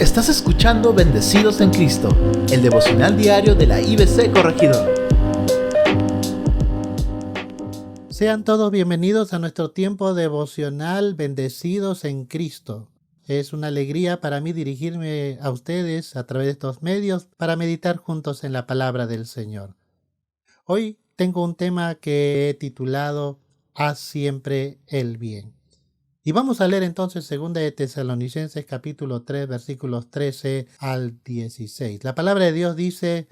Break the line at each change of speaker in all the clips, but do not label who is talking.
Estás escuchando Bendecidos en Cristo, el devocional diario de la IBC Corregidor.
Sean todos bienvenidos a nuestro tiempo devocional Bendecidos en Cristo. Es una alegría para mí dirigirme a ustedes a través de estos medios para meditar juntos en la palabra del Señor. Hoy tengo un tema que he titulado Haz siempre el bien. Y vamos a leer entonces 2 de Tesalonicenses capítulo 3 versículos 13 al 16. La palabra de Dios dice: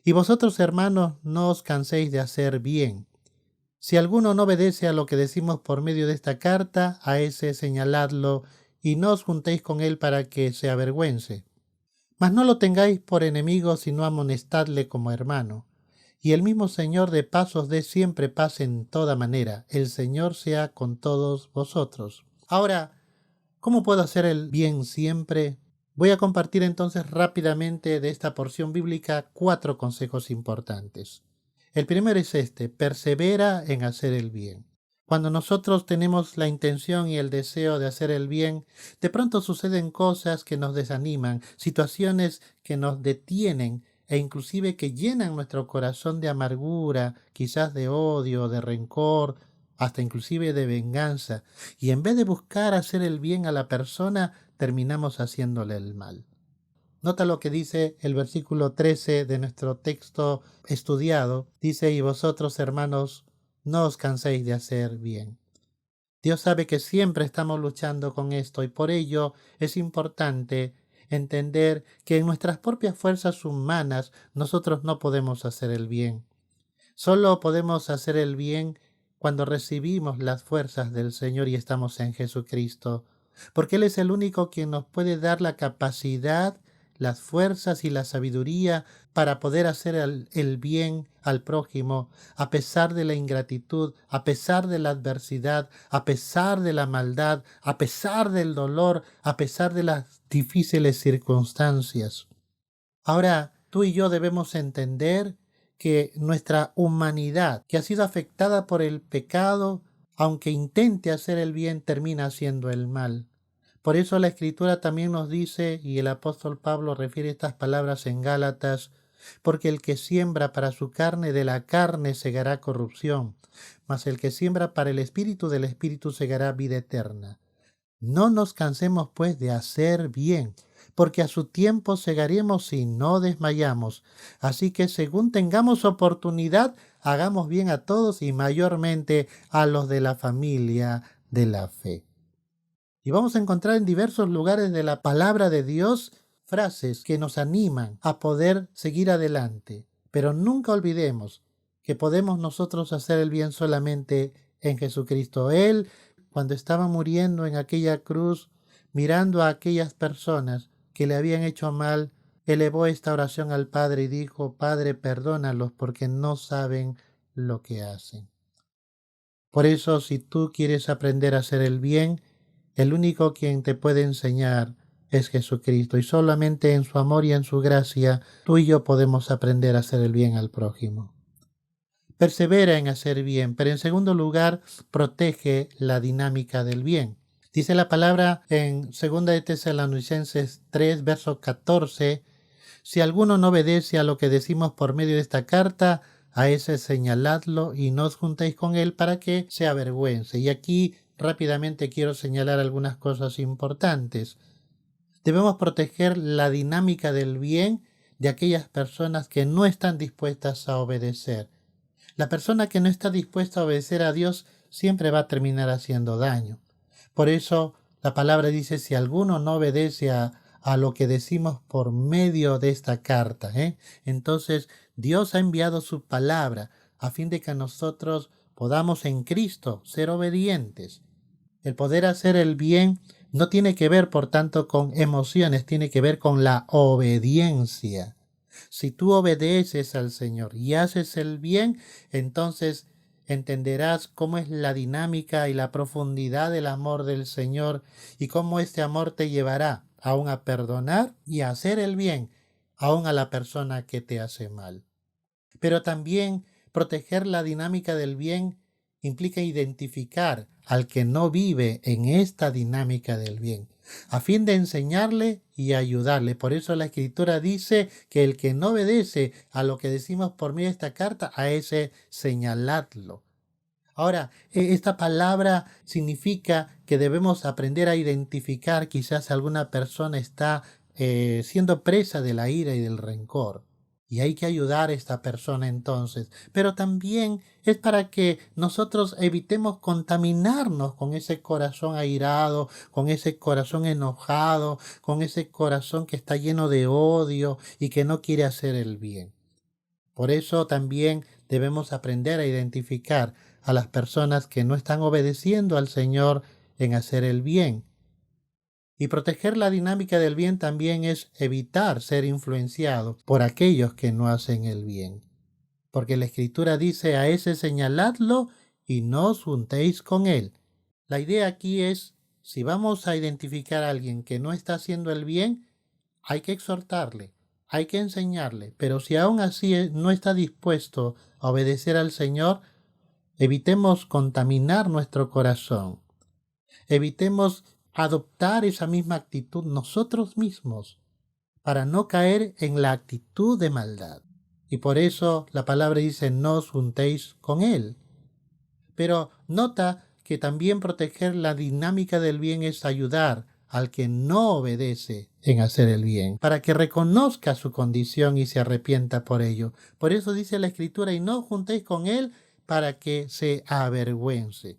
Y vosotros, hermanos, no os canséis de hacer bien. Si alguno no obedece a lo que decimos por medio de esta carta, a ese señaladlo y no os juntéis con él para que se avergüence. Mas no lo tengáis por enemigo, sino amonestadle como hermano. Y el mismo Señor de paz os dé siempre paz en toda manera. El Señor sea con todos vosotros. Ahora, ¿cómo puedo hacer el bien siempre? Voy a compartir entonces rápidamente de esta porción bíblica 4 consejos importantes. El primero es persevera en hacer el bien. Cuando nosotros tenemos la intención y el deseo de hacer el bien, de pronto suceden cosas que nos desaniman, situaciones que nos detienen e inclusive que llenan nuestro corazón de amargura, quizás de odio, de rencor, hasta inclusive de venganza. Y en vez de buscar hacer el bien a la persona, terminamos haciéndole el mal. Nota lo que dice el versículo 13 de nuestro texto estudiado. Dice: y vosotros, hermanos, no os canséis de hacer bien. Dios sabe que siempre estamos luchando con esto y por ello es importante entender que en nuestras propias fuerzas humanas nosotros no podemos hacer el bien. Solo podemos hacer el bien cuando recibimos las fuerzas del Señor y estamos en Jesucristo, porque Él es el único quien nos puede dar la capacidad, las fuerzas y la sabiduría para poder hacer el bien al prójimo, a pesar de la ingratitud, a pesar de la adversidad, a pesar de la maldad, a pesar del dolor, a pesar de las difíciles circunstancias. Ahora, tú y yo debemos entender que nuestra humanidad, que ha sido afectada por el pecado, aunque intente hacer el bien, termina haciendo el mal. Por eso la Escritura también nos dice, y el apóstol Pablo refiere estas palabras en Gálatas: porque el que siembra para su carne, de la carne segará corrupción, mas el que siembra para el Espíritu, del Espíritu segará vida eterna. No nos cansemos pues de hacer bien, porque a su tiempo segaremos si no desmayamos. Así que según tengamos oportunidad, hagamos bien a todos y mayormente a los de la familia de la fe. Y vamos a encontrar en diversos lugares de la palabra de Dios frases que nos animan a poder seguir adelante. Pero nunca olvidemos que podemos nosotros hacer el bien solamente en Jesucristo. Él, cuando estaba muriendo en aquella cruz, mirando a aquellas personas que le habían hecho mal, elevó esta oración al Padre y dijo: Padre, perdónalos porque no saben lo que hacen. Por eso, si tú quieres aprender a hacer el bien, el único quien te puede enseñar es Jesucristo, y solamente en su amor y en su gracia tú y yo podemos aprender a hacer el bien al prójimo. Persevera en hacer bien, pero en segundo lugar, protege la dinámica del bien. Dice la palabra en 2 de Tesalonicenses 3, verso 14: si alguno no obedece a lo que decimos por medio de esta carta, a ese señaladlo y no os juntéis con él para que se avergüence. Y aquí rápidamente quiero señalar algunas cosas importantes. Debemos proteger la dinámica del bien de aquellas personas que no están dispuestas a obedecer. La persona que no está dispuesta a obedecer a Dios siempre va a terminar haciendo daño. Por eso la palabra dice: si alguno no obedece a lo que decimos por medio de esta carta, entonces Dios ha enviado su palabra a fin de que nosotros podamos en Cristo ser obedientes. El poder hacer el bien no tiene que ver, por tanto, con emociones, tiene que ver con la obediencia. Si tú obedeces al Señor y haces el bien, entonces entenderás cómo es la dinámica y la profundidad del amor del Señor y cómo este amor te llevará aún a perdonar y a hacer el bien, aún a la persona que te hace mal. Pero también proteger la dinámica del bien implica identificar al que no vive en esta dinámica del bien, a fin de enseñarle y ayudarle. Por eso la Escritura dice que el que no obedece a lo que decimos por medio de esta carta, a ese señaladlo. Ahora, esta palabra significa que debemos aprender a identificar quizás alguna persona está siendo presa de la ira y del rencor. Y hay que ayudar a esta persona entonces. Pero también es para que nosotros evitemos contaminarnos con ese corazón airado, con ese corazón enojado, con ese corazón que está lleno de odio y que no quiere hacer el bien. Por eso también debemos aprender a identificar a las personas que no están obedeciendo al Señor en hacer el bien. Y proteger la dinámica del bien también es evitar ser influenciado por aquellos que no hacen el bien. Porque la Escritura dice: a ese señaladlo y no os juntéis con él. La idea aquí es, si vamos a identificar a alguien que no está haciendo el bien, hay que exhortarle, hay que enseñarle, pero si aún así no está dispuesto a obedecer al Señor, evitemos contaminar nuestro corazón, evitemos adoptar esa misma actitud nosotros mismos para no caer en la actitud de maldad. Y por eso la palabra dice: no os juntéis con él. Pero nota que también proteger la dinámica del bien es ayudar al que no obedece en hacer el bien, para que reconozca su condición y se arrepienta por ello. Por eso dice la Escritura: y no os juntéis con él para que se avergüence.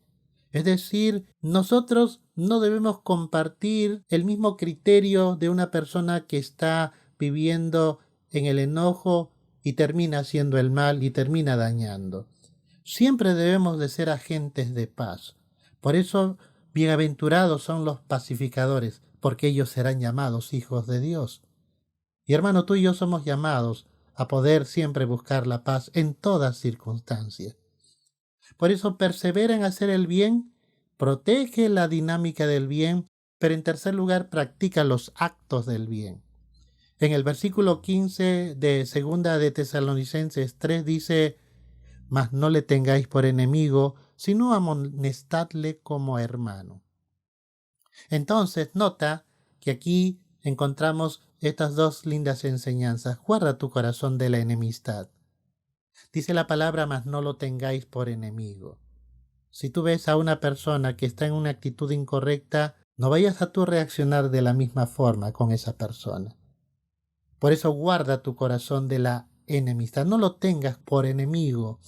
Es decir, nosotros no debemos compartir el mismo criterio de una persona que está viviendo en el enojo y termina haciendo el mal y termina dañando. Siempre debemos de ser agentes de paz. Por eso, bienaventurados son los pacificadores, porque ellos serán llamados hijos de Dios. Y hermano, tú y yo somos llamados a poder siempre buscar la paz en todas circunstancias. Por eso persevera en hacer el bien, protege la dinámica del bien, pero en tercer lugar practica los actos del bien. En el versículo 15 de 2 de Tesalonicenses 3 dice: mas no le tengáis por enemigo, sino amonestadle como hermano. Entonces nota que aquí encontramos estas dos lindas enseñanzas. Guarda tu corazón de la enemistad. Dice la palabra: mas no lo tengáis por enemigo. Si tú ves a una persona que está en una actitud incorrecta, no vayas a tú reaccionar de la misma forma con esa persona. Por eso guarda tu corazón de la enemistad. No lo tengas por enemigo,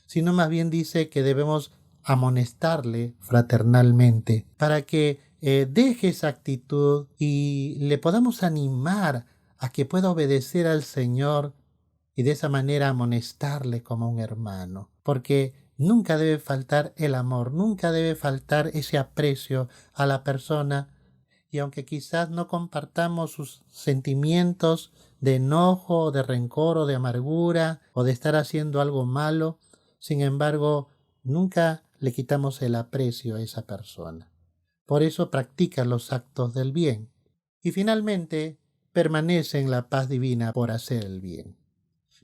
sino más bien dice que debemos amonestarle fraternalmente para que deje esa actitud y le podamos animar a que pueda obedecer al Señor y de esa manera amonestarle como un hermano. Porque nunca debe faltar el amor, nunca debe faltar ese aprecio a la persona, y aunque quizás no compartamos sus sentimientos de enojo, de rencor o de amargura o de estar haciendo algo malo, sin embargo, nunca le quitamos el aprecio a esa persona. Por eso practica los actos del bien. Y finalmente, permanece en la paz divina por hacer el bien.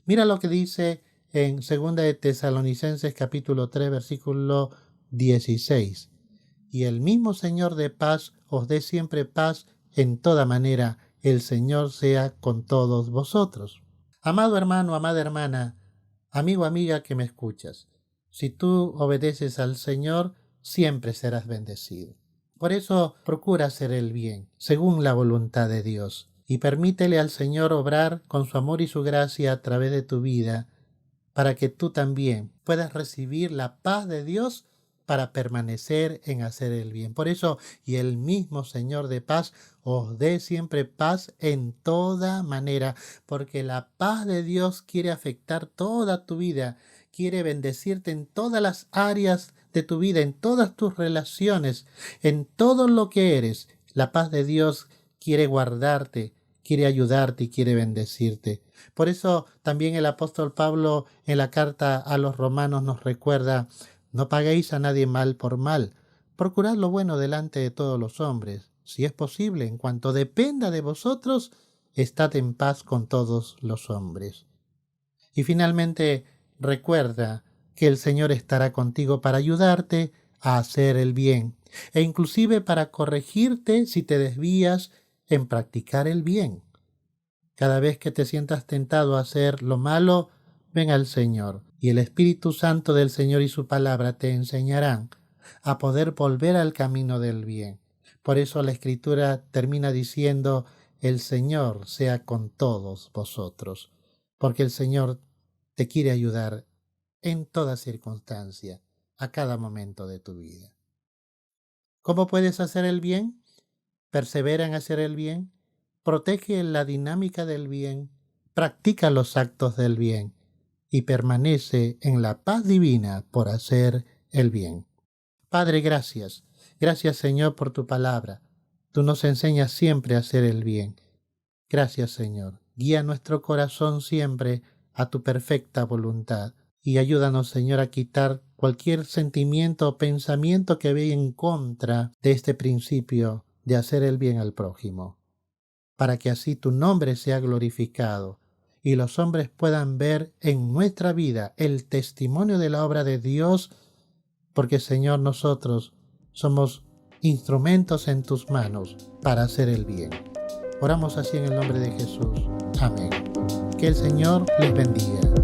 Mira lo que dice en 2 de Tesalonicenses capítulo 3, versículo 16. Y el mismo Señor de paz os dé siempre paz en toda manera. El Señor sea con todos vosotros. Amado hermano, amada hermana, amigo, amiga que me escuchas, si tú obedeces al Señor, siempre serás bendecido. Por eso procura hacer el bien, según la voluntad de Dios, y permítele al Señor obrar con su amor y su gracia a través de tu vida, para que tú también puedas recibir la paz de Dios para permanecer en hacer el bien. Por eso, y el mismo Señor de paz os dé siempre paz en toda manera, porque la paz de Dios quiere afectar toda tu vida, quiere bendecirte en todas las áreas de tu vida, en todas tus relaciones, en todo lo que eres. La paz de Dios quiere guardarte, quiere ayudarte y quiere bendecirte. Por eso también el apóstol Pablo en la carta a los romanos nos recuerda: no paguéis a nadie mal por mal, procurad lo bueno delante de todos los hombres. Si es posible, en cuanto dependa de vosotros, estad en paz con todos los hombres. Y finalmente, recuerda que el Señor estará contigo para ayudarte a hacer el bien, e inclusive para corregirte si te desvías en practicar el bien. Cada vez que te sientas tentado a hacer lo malo, ven al Señor, y el Espíritu Santo del Señor y su palabra te enseñarán a poder volver al camino del bien. Por eso la Escritura termina diciendo: el Señor sea con todos vosotros, porque el Señor te quiere ayudar en toda circunstancia, a cada momento de tu vida. ¿Cómo puedes hacer el bien? Persevera en hacer el bien, protege la dinámica del bien, practica los actos del bien y permanece en la paz divina por hacer el bien. Padre, gracias. Gracias, Señor, por tu palabra. Tú nos enseñas siempre a hacer el bien. Gracias, Señor. Guía nuestro corazón siempre a tu perfecta voluntad y ayúdanos, Señor, a quitar cualquier sentimiento o pensamiento que vaya en contra de este principio de hacer el bien al prójimo, para que así tu nombre sea glorificado y los hombres puedan ver en nuestra vida el testimonio de la obra de Dios, porque, Señor, nosotros somos instrumentos en tus manos para hacer el bien. Oramos así en el nombre de Jesús. Amén. Que el Señor les bendiga.